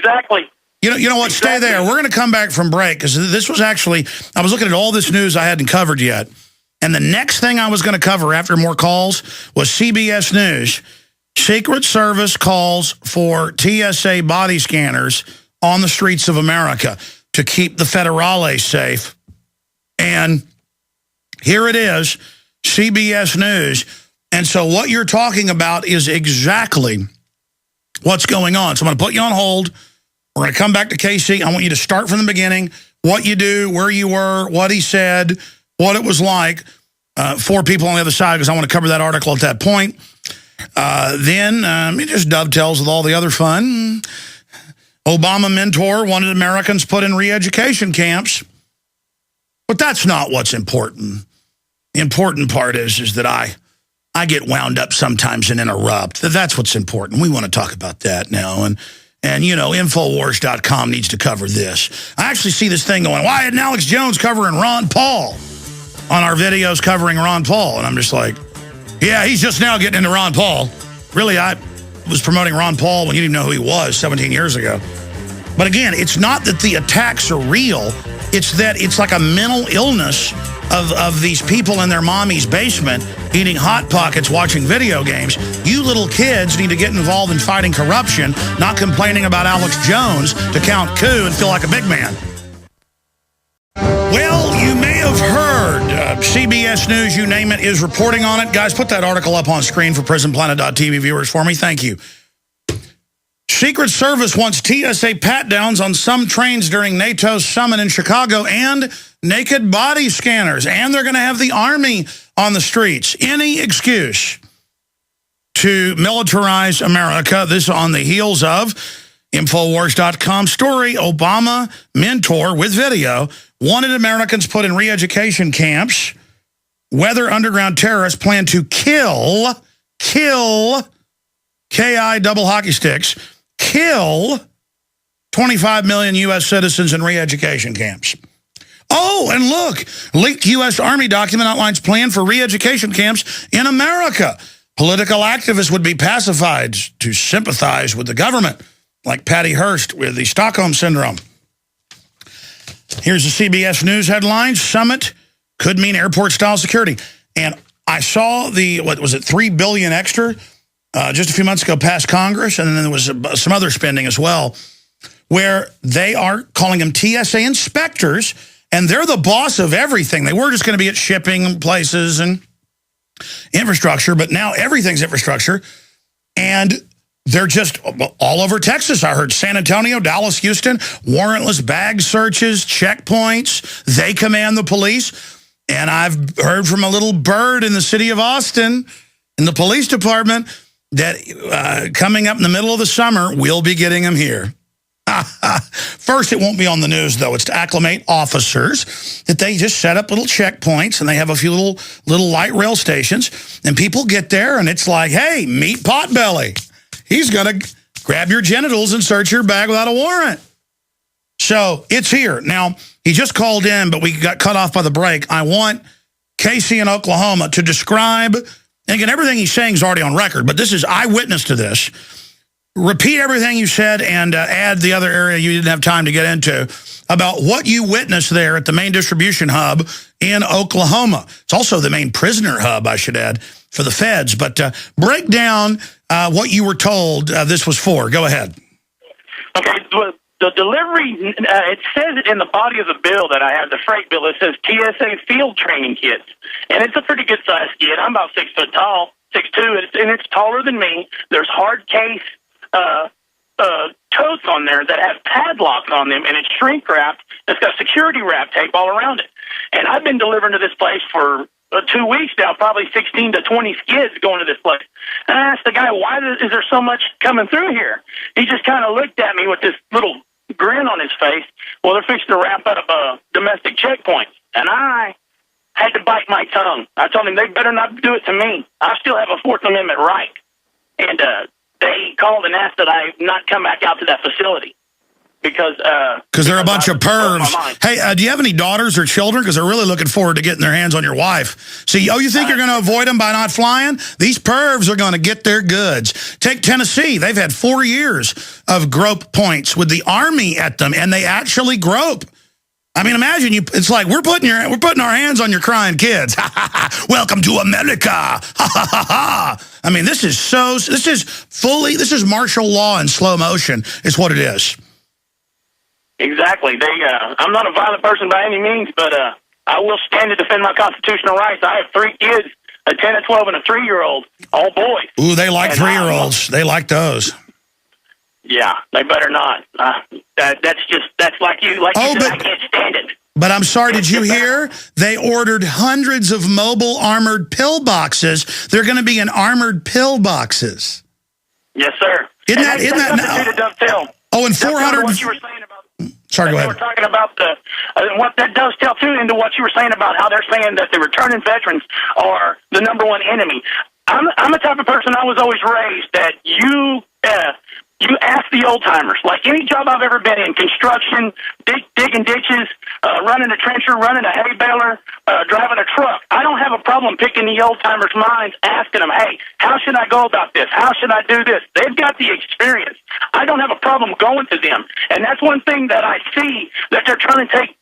Exactly. You know what? Stay there. We're going to come back from break because this was actually, I was looking at all this news I hadn't covered yet. And the next thing I was going to cover after more calls was CBS News. Secret Service calls for TSA body scanners on the streets of America to keep the federales safe. And here it is, CBS News. And so what you're talking about is exactly what's going on. So I'm going to put you on hold. We're going to come back to Casey. I want you to start from the beginning, what you do, where you were, what he said, what it was like for people on the other side, because I want to cover that article at that point. Then it just dovetails with all the other fun. Obama mentor wanted Americans put in re-education camps. But that's not what's important. The important part is that I get wound up sometimes and interrupt. That's what's important. We want to talk about that now. And you know, Infowars.com needs to cover this. I actually see this thing going, why isn't Alex Jones covering Ron Paul on our videos covering Ron Paul? And I'm just like, yeah, he's just now getting into Ron Paul. Really, I was promoting Ron Paul when you didn't know who he was 17 years ago. But again, it's not that the attacks are real. It's that it's like a mental illness of these people in their mommy's basement eating Hot Pockets, watching video games. You little kids need to get involved in fighting corruption, not complaining about Alex Jones to count coup and feel like a big man. Well, you may have heard CBS News, you name it, is reporting on it. Guys, put that article up on screen for Prisonplanet.tv viewers for me. Thank you. Secret Service wants TSA pat-downs on some trains during NATO's summit in Chicago and naked body scanners. And they're going to have the Army on the streets. Any excuse to militarize America. This on the heels of Infowars.com story. Obama mentor with video wanted Americans put in re-education camps. Whether underground terrorists plan to kill K-I double hockey sticks, kill 25 million U.S. citizens in re-education camps. Oh, and look, leaked U.S. Army document outlines plan for re-education camps in America. Political activists would be pacified to sympathize with the government, like Patty Hearst with the Stockholm Syndrome. Here's the CBS News headline. Summit could mean airport-style security. And I saw the, what was it, $3 billion extra just a few months ago past Congress, and then there was some other spending as well, where they are calling them TSA inspectors, and they're the boss of everything. They were just going to be at shipping places and infrastructure, but now everything's infrastructure, and they're just all over Texas. I heard San Antonio, Dallas, Houston, warrantless bag searches, checkpoints. They command the police, and I've heard from a little bird in the city of Austin, in the police department, that coming up in the middle of the summer, we'll be getting them here. First, it won't be on the news, though. It's to acclimate officers that they just set up little checkpoints, and they have a few little light rail stations, and people get there, and it's like, hey, meet Potbelly. He's going to grab your genitals and search your bag without a warrant. So it's here. Now, he just called in, but we got cut off by the break. I want Casey in Oklahoma to describe. And again, everything he's saying is already on record, but this is eyewitness to this. Repeat everything you said and add the other area you didn't have time to get into about what you witnessed there at the main distribution hub in Oklahoma. It's also the main prisoner hub, I should add, for the feds. But break down what you were told this was for. Go ahead. Okay, the delivery, it says in the body of the bill that I have, the freight bill, it says TSA field training kits. And it's a pretty good-sized kit. I'm about 6 foot tall, 6'2", and it's taller than me. There's hard case totes on there that have padlocks on them, and it's shrink-wrapped. It's got security wrap tape all around it. And I've been delivering to this place for 2 weeks now, probably 16 to 20 skids going to this place. And I asked the guy, why is there so much coming through here? He just kind of looked at me with this little grin on his face. Well, they're fixing to wrap up domestic checkpoints. And I had to bite my tongue. I told him they better not do it to me. I still have a Fourth Amendment right. And they called and asked that I not come back out to that facility. because they're a bunch of pervs. Hey, do you have any daughters or children? Because they're really looking forward to getting their hands on your wife. So, you think you're going to avoid them by not flying? These pervs are going to get their goods. Take Tennessee. They've had 4 years of grope points with the Army at them, and they actually grope. I mean, imagine it's like we're putting our hands on your crying kids. Welcome to America. I mean, this is martial law in slow motion. Is what it is. Exactly. I'm not a violent person by any means, but I will stand to defend my constitutional rights. I have 3 kids, a 10, a 12, and a 3-year-old, all boys. Ooh, they like 3-year-olds. They like those. Yeah, they better not. That's like you said, I can't stand it. But I'm sorry, did you hear? They ordered hundreds of mobile armored pillboxes. They're going to be in armored pillboxes. Yes, sir. Isn't that dovetail? Oh, and 400. What you were saying about. Sorry, go ahead. We were talking about what that dovetail too into what you were saying about how they're saying that the returning veterans are the #1 enemy. I'm the type of person, I was always raised that you ask the old-timers, like any job I've ever been in, construction, digging ditches, running a trencher, running a hay baler, driving a truck. I don't have a problem picking the old-timers' minds, asking them, hey, how should I go about this? How should I do this? They've got the experience. I don't have a problem going to them. And that's one thing that I see that they're trying to take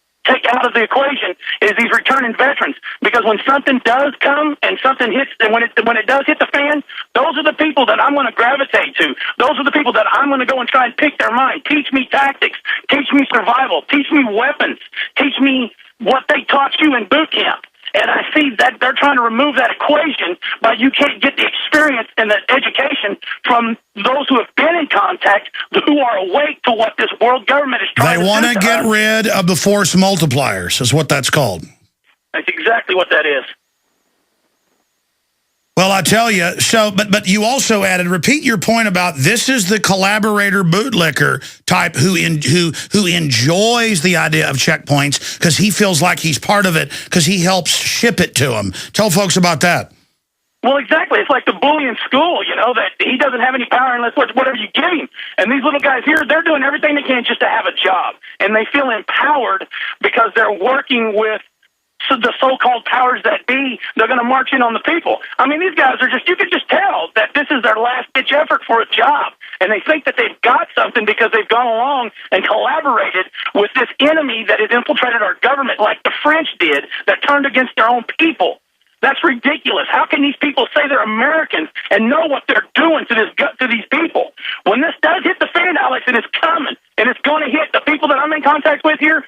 out of the equation is these returning veterans. Because when something does come and something hits, and when it does hit the fan, those are the people that I'm going to gravitate to. Those are the people that I'm going to go and try and pick their mind. Teach me tactics. Teach me survival. Teach me weapons. Teach me what they taught you in boot camp. And I see that they're trying to remove that equation, but you can't get the experience and the education from those who have been in contact, who are awake to what this world government is trying to do. They want to get rid of the force multipliers, is what that's called. That's exactly what that is. Well, I tell you, but you also added, repeat your point about this is the collaborator bootlicker type who enjoys the idea of checkpoints because he feels like he's part of it because he helps ship it to them. Tell folks about that. Well, exactly. It's like the bully in school, that he doesn't have any power unless whatever you give him. And these little guys here, they're doing everything they can just to have a job. And they feel empowered because they're working with the so-called powers that be. They're going to march in on the people. I mean, these guys are you can just tell that this is their last-ditch effort for a job. And they think that they've got something because they've gone along and collaborated with this enemy that has infiltrated our government like the French did, that turned against their own people. That's ridiculous. How can these people say they're Americans and know what they're doing to these people? When this does hit the fan, Alex, and it's coming, and it's going to hit the people that I'm in contact with here,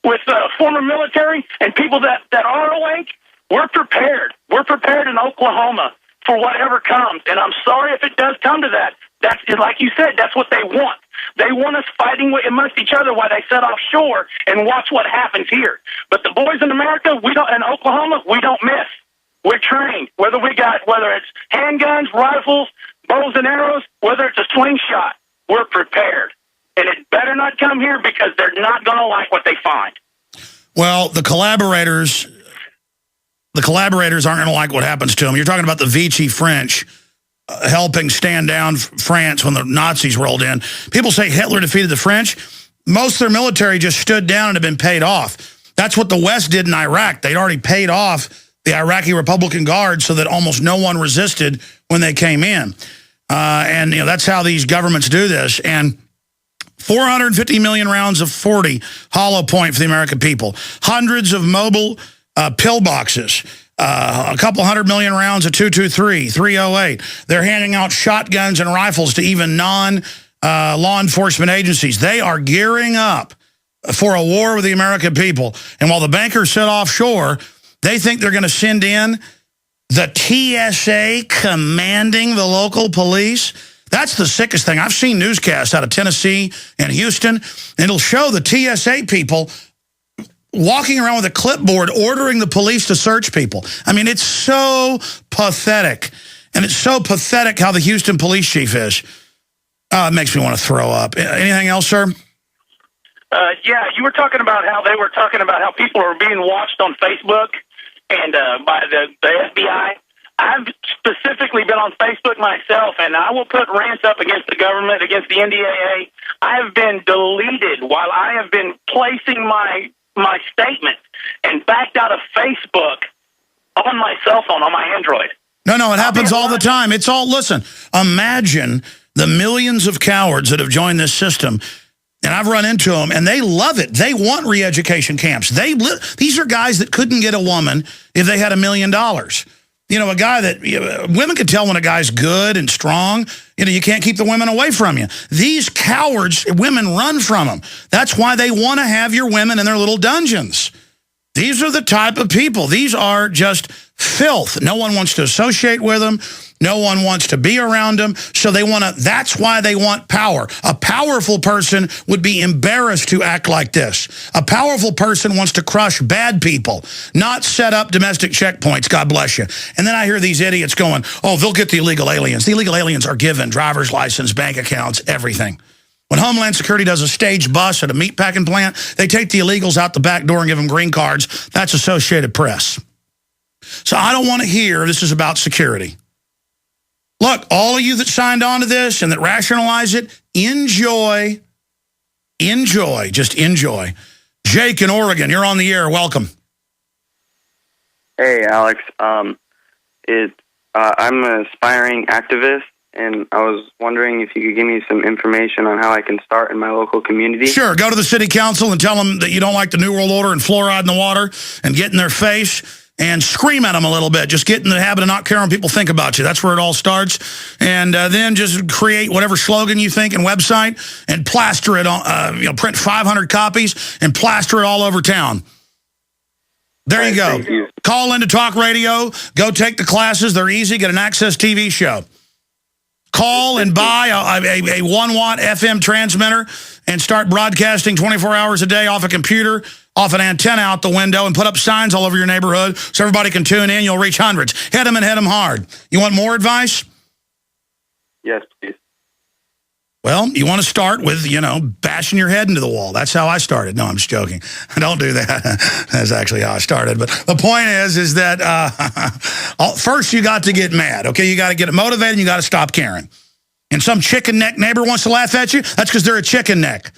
with former military and people that are awake, we're prepared. We're prepared in Oklahoma for whatever comes. And I'm sorry if it does come to that. That's, like you said, that's what they want. They want us fighting amongst each other while they set offshore and watch what happens here. But the boys in America, in Oklahoma, we don't miss. We're trained. Whether it's handguns, rifles, bows and arrows, whether it's a slingshot, we're prepared. And it better not come here because they're not going to like what they find. Well, the collaborators aren't going to like what happens to them. You're talking about the Vichy French helping stand down France when the Nazis rolled in. People say Hitler defeated the French. Most of their military just stood down and have been paid off. That's what the West did in Iraq. They'd already paid off the Iraqi Republican Guard so that almost no one resisted when they came in. And that's how these governments do this. And 450 million rounds of 40 hollow point for the American people. Hundreds of mobile pillboxes. A couple 100 million rounds of 223, 308. They're handing out shotguns and rifles to even non-law enforcement agencies. They are gearing up for a war with the American people. And while the bankers sit offshore, they think they're going to send in the TSA commanding the local police. That's the sickest thing. I've seen newscasts out of Tennessee and Houston, and it'll show the TSA people walking around with a clipboard ordering the police to search people. I mean, it's so pathetic. And it's so pathetic how the Houston police chief is. It makes me want to throw up. Anything else, sir? Yeah, you were talking about how they were talking about how people are being watched on Facebook and by the FBI. I've specifically been on Facebook myself, and I will put rants up against the government, against the NDAA. I have been deleted while I have been placing my statement and backed out of Facebook on my cell phone, on my Android. No, it happens all the time. It's all, listen, imagine the millions of cowards that have joined this system, and I've run into them, and they love it. They want re-education camps. These are guys that couldn't get a woman if they had $1 million. You know, a guy that, women can tell when a guy's good and strong. You know, you can't keep the women away from you. These cowards, women run from them. That's why they want to have your women in their little dungeons. These are the type of people. These are just filth. No one wants to associate with them. No one wants to be around them. So they want to, that's why they want power. A powerful person would be embarrassed to act like this. A powerful person wants to crush bad people, not set up domestic checkpoints. God bless you. And then I hear these idiots going, oh, they'll get the illegal aliens. The illegal aliens are given driver's license, bank accounts, everything. When Homeland Security does a stage bus at a meatpacking plant, they take the illegals out the back door and give them green cards. That's Associated Press. So I don't want to hear this is about security. Look, all of you that signed on to this and that rationalize it, enjoy. Enjoy. Just enjoy. Jake in Oregon, you're on the air. Welcome. Hey, Alex. I'm an aspiring activist, and I was wondering if you could give me some information on how I can start in my local community. Sure. Go to the city council and tell them that you don't like the New World Order and fluoride in the water, and get in their face and scream at them a little bit. Just get in the habit of not caring what people think about you. That's where it all starts. And then just create whatever slogan you think and website and plaster it on, print 500 copies and plaster it all over town. There you go. Thank you. Call into talk radio. Go take the classes. They're easy. Get an Access TV show. Call and buy a 1-watt FM transmitter and start broadcasting 24 hours a day off a computer, off an antenna out the window, and put up signs all over your neighborhood so everybody can tune in. You'll reach hundreds. Hit them and hit them hard. You want more advice? Yes, please. Well, you want to start with, bashing your head into the wall. That's how I started. No, I'm just joking. Don't do that. That's actually how I started. But the point is that first you got to get mad, okay? You got to get motivated and you got to stop caring. And some chicken neck neighbor wants to laugh at you, that's because they're a chicken neck.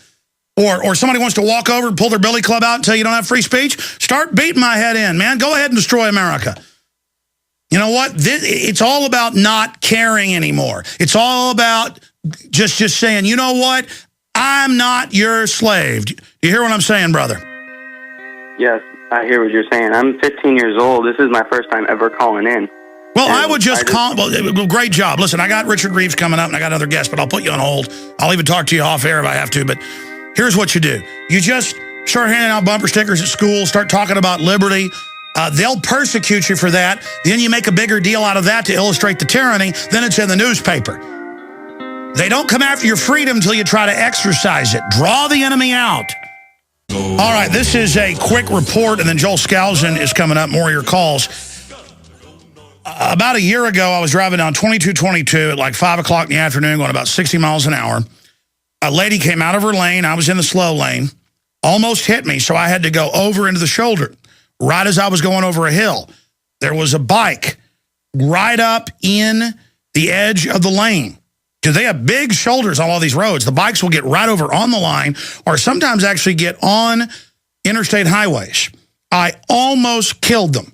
Or somebody wants to walk over and pull their billy club out and tell you don't have free speech. Start beating my head in, man. Go ahead and destroy America. You know what? It's all about not caring anymore. It's all about just saying, you know what? I'm not your slave. Do you hear what I'm saying, brother? Yes, I hear what you're saying. I'm 15 years old. This is my first time ever calling in. Well, I would just call. Well, great job. Listen, I got Richard Reeves coming up, and I got another guest, but I'll put you on hold. I'll even talk to you off air if I have to, but here's what you do. You just start handing out bumper stickers at school, start talking about liberty. They'll persecute you for that. Then you make a bigger deal out of that to illustrate the tyranny. Then it's in the newspaper. They don't come after your freedom until you try to exercise it. Draw the enemy out. All right, this is a quick report, and then Joel Skousen is coming up. More of your calls. About a year ago, I was driving down 2222 at like 5 o'clock in the afternoon, going about 60 miles an hour. A lady came out of her lane. I was in the slow lane, almost hit me, so I had to go over into the shoulder. Right as I was going over a hill, there was a bike right up in the edge of the lane. Because they have big shoulders on all these roads. The bikes will get right over on the line or sometimes actually get on interstate highways. I almost killed them.